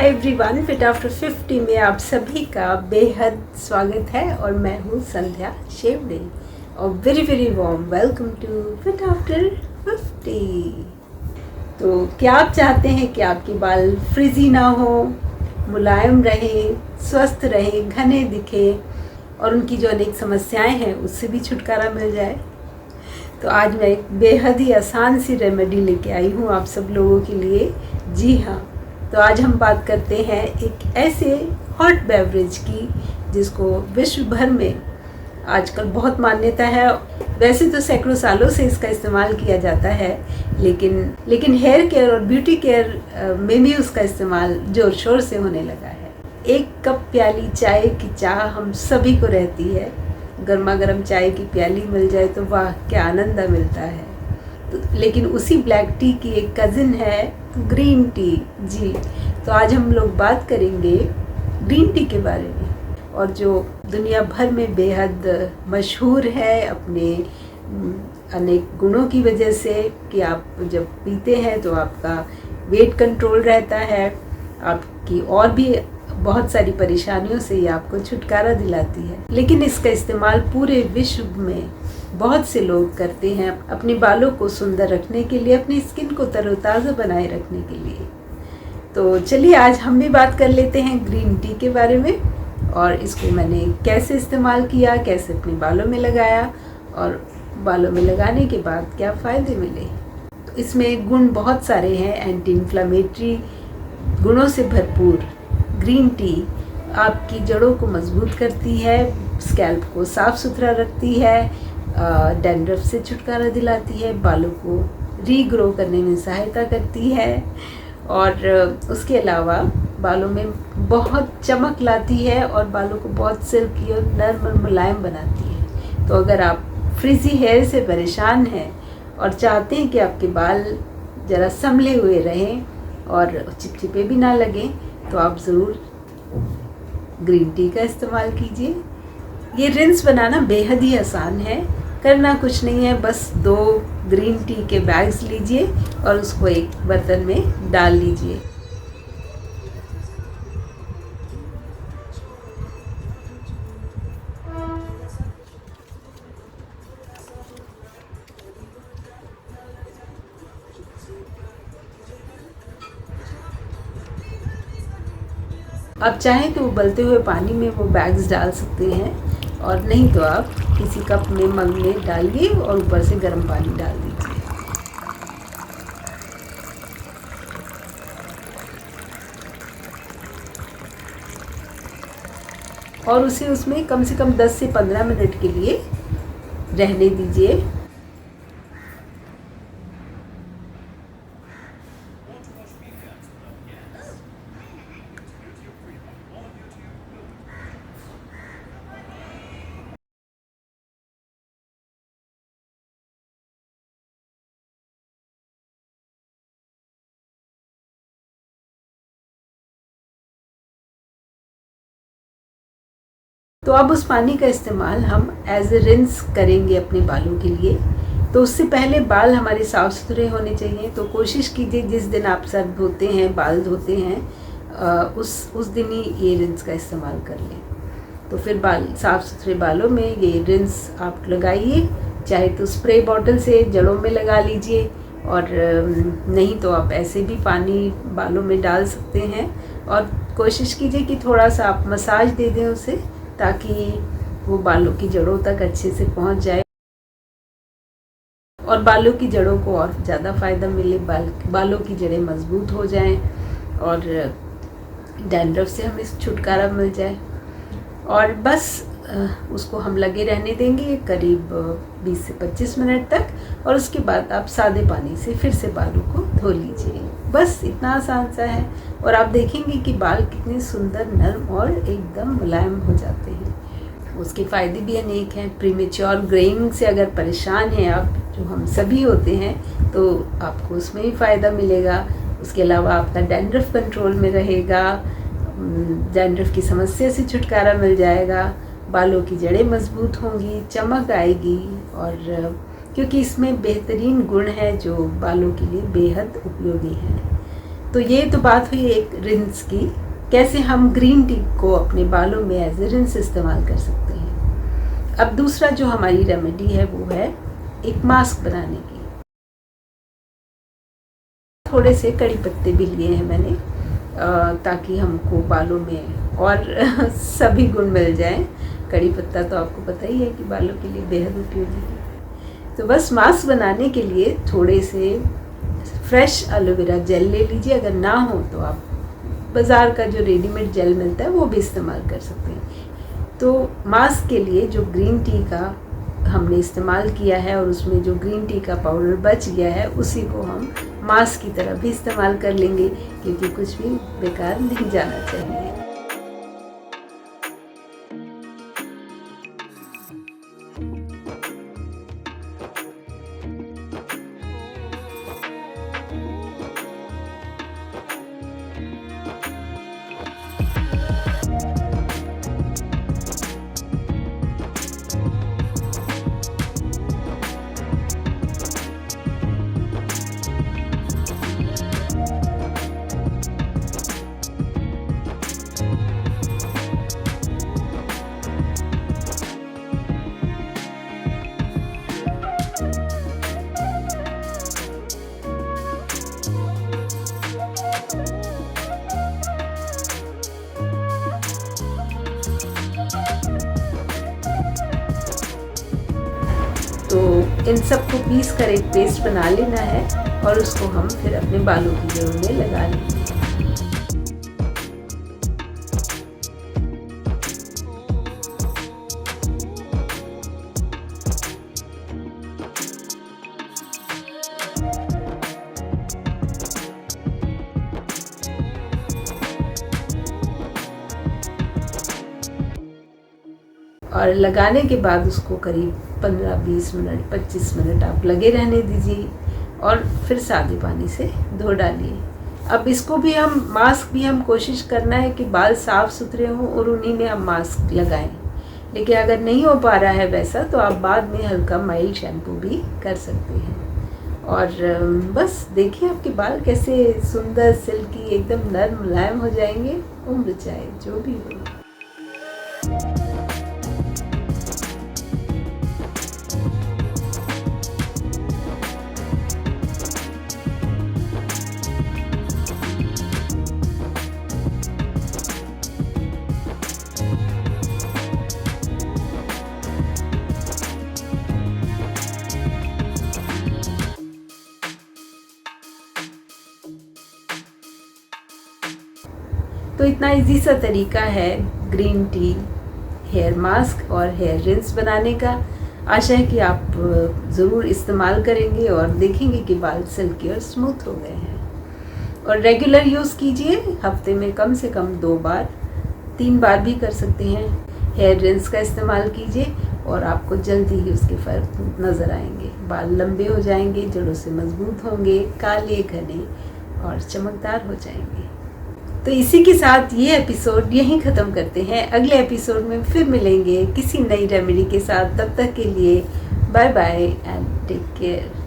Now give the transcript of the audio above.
Hi everyone, fit after 50 में आप सभी का बेहद स्वागत है और मैं हूँ संध्या शेवड़े और very very warm welcome to fit after 50। तो क्या आप चाहते हैं कि आपके बाल फ्रिजी ना हो, मुलायम रहे, स्वस्थ रहे, घने दिखे और उनकी जो अनेक समस्याएं हैं उससे भी छुटकारा मिल जाए? तो आज मैं एक बेहद ही आसान सी रेमेडी लेके आई हूँ आप सब लोगों के लिए। जी हाँ, तो आज हम बात करते हैं एक ऐसे हॉट बेवरेज की जिसको विश्व भर में आजकल बहुत मान्यता है। वैसे तो सैकड़ों सालों से इसका इस्तेमाल किया जाता है, लेकिन हेयर केयर और ब्यूटी केयर में भी उसका इस्तेमाल ज़ोर शोर से होने लगा है। एक कप प्याली चाय की चाह हम सभी को रहती है। गर्मा गर्म चाय की प्याली मिल जाए तो वाह क्या आनंद मिलता है। लेकिन उसी ब्लैक टी की एक कज़िन है ग्रीन टी। जी, तो आज हम लोग बात करेंगे ग्रीन टी के बारे में, और जो दुनिया भर में बेहद मशहूर है अपने अनेक गुणों की वजह से कि आप जब पीते हैं तो आपका वेट कंट्रोल रहता है, आपकी और भी बहुत सारी परेशानियों से ये आपको छुटकारा दिलाती है। लेकिन इसका इस्तेमाल पूरे विश्व में बहुत से लोग करते हैं अपने बालों को सुंदर रखने के लिए, अपनी स्किन को तरोताज़ा बनाए रखने के लिए। तो चलिए आज हम भी बात कर लेते हैं ग्रीन टी के बारे में, और इसको मैंने कैसे इस्तेमाल किया, कैसे अपने बालों में लगाया और बालों में लगाने के बाद क्या फ़ायदे मिले। तो इसमें गुण बहुत सारे हैं। एंटी इन्फ्लामेटरी गुणों से भरपूर ग्रीन टी आपकी जड़ों को मजबूत करती है, स्कैल्प को साफ़ सुथरा रखती है, डैंड्रफ से छुटकारा दिलाती है, बालों को रीग्रो करने में सहायता करती है, और उसके अलावा बालों में बहुत चमक लाती है और बालों को बहुत सिल्की और नर्म और मुलायम बनाती है। तो अगर आप फ्रिजी हेयर से परेशान हैं और चाहते हैं कि आपके बाल ज़रा संभले हुए रहें और चिपचिपे भी ना लगें, तो आप ज़रूर ग्रीन टी का इस्तेमाल कीजिए। ये रिंस बनाना बेहद ही आसान है, करना कुछ नहीं है, बस 2 ग्रीन टी के बैग्स लीजिए और उसको एक बर्तन में डाल लीजिए। आप चाहें तो उबलते हुए पानी में वो बैग्स डाल सकते हैं, और नहीं तो आप किसी कप में मग में डालिए और ऊपर से गर्म पानी डाल दीजिए। और उसे उसमें कम से कम 10 से 15 मिनट के लिए रहने दीजिए। तो अब उस पानी का इस्तेमाल हम एज ए रिंस करेंगे अपने बालों के लिए। तो उससे पहले बाल हमारे साफ़ सुथरे होने चाहिए। तो कोशिश कीजिए जिस दिन आप सर धोते हैं, बाल धोते हैं, उस दिन ही ये रिंस का इस्तेमाल कर लें। तो फिर बाल साफ़ सुथरे बालों में ये रिंस आप लगाइए, चाहे तो स्प्रे बॉटल से जड़ों में लगा लीजिए, और नहीं तो आप ऐसे भी पानी बालों में डाल सकते हैं। और कोशिश कीजिए कि थोड़ा सा आप मसाज दे दें उसे, ताकि वो बालों की जड़ों तक अच्छे से पहुंच जाए और बालों की जड़ों को और ज़्यादा फ़ायदा मिले, बालों की जड़ें मजबूत हो जाएं और डैंड्रफ से हमें छुटकारा मिल जाए। और बस उसको हम लगे रहने देंगे करीब 20 से 25 मिनट तक, और उसके बाद आप सादे पानी से फिर से बालों को धो लीजिए। बस इतना आसान सा है, और आप देखेंगे कि बाल कितने सुंदर, नर्म और एकदम मुलायम हो जाते हैं। उसके फ़ायदे भी अनेक हैं। प्रीमेच्योर ग्रेइंग से अगर परेशान हैं आप, जो हम सभी होते हैं, तो आपको उसमें भी फ़ायदा मिलेगा। उसके अलावा आपका डैंड्रफ कंट्रोल में रहेगा, डैंड्रफ की समस्या से छुटकारा मिल जाएगा, बालों की जड़ें मजबूत होंगी, चमक आएगी, और क्योंकि इसमें बेहतरीन गुण है जो बालों के लिए बेहद उपयोगी हैं। तो ये तो बात हुई एक रिंस की, कैसे हम ग्रीन टी को अपने बालों में एज ए रिंस इस्तेमाल कर सकते हैं। अब दूसरा जो हमारी रेमेडी है वो है एक मास्क बनाने की। थोड़े से कड़ी पत्ते भी लिए हैं मैंने ताकि हमको बालों में और सभी गुण मिल जाएं। कड़ी पत्ता तो आपको पता ही है कि बालों के लिए बेहद उपयोगी है। तो बस मास्क बनाने के लिए थोड़े से फ्रेश एलोवेरा जेल ले लीजिए। अगर ना हो तो आप बाज़ार का जो रेडीमेड जेल मिलता है वो भी इस्तेमाल कर सकते हैं। तो मास्क के लिए जो ग्रीन टी का हमने इस्तेमाल किया है और उसमें जो ग्रीन टी का पाउडर बच गया है उसी को हम मास्क की तरह भी इस्तेमाल कर लेंगे, क्योंकि कुछ भी बेकार नहीं जाना चाहिए। तो इन सबको पीस कर एक पेस्ट बना लेना है और उसको हम फिर अपने बालों की जड़ों में लगा लेंगे। और लगाने के बाद उसको करीब 15-20 मिनट 25 मिनट आप लगे रहने दीजिए और फिर सादे पानी से धो डालिए। अब इसको भी हम मास्क भी हम कोशिश करना है कि बाल साफ़ सुथरे हों और उन्हीं में हम मास्क लगाएं। लेकिन अगर नहीं हो पा रहा है वैसा तो आप बाद में हल्का माइल्ड शैम्पू भी कर सकते हैं। और बस देखिए आपके बाल कैसे सुंदर सिल्की एकदम नर्म मुलायम हो जाएंगे, उम्र चाहे जो भी हो। तो इतना इजी सा तरीका है ग्रीन टी, हेयर मास्क और हेयर रिंस बनाने का। आशा है कि आप ज़रूर इस्तेमाल करेंगे और देखेंगे कि बाल सिल्की और स्मूथ हो गए हैं। और रेगुलर यूज़ कीजिए, हफ्ते में कम से कम 2 बार 3 बार भी कर सकते हैं। हेयर रिंस का इस्तेमाल कीजिए और आपको जल्दी ही उसके फ़र्क नज़र आएंगे। बाल लंबे हो जाएंगे, जड़ों से मजबूत होंगे, काले घने और चमकदार हो जाएंगे। तो इसी के साथ ये एपिसोड यहीं ख़त्म करते हैं। अगले एपिसोड में फिर मिलेंगे किसी नई रेमेडी के साथ। तब तक के लिए bye bye and take care.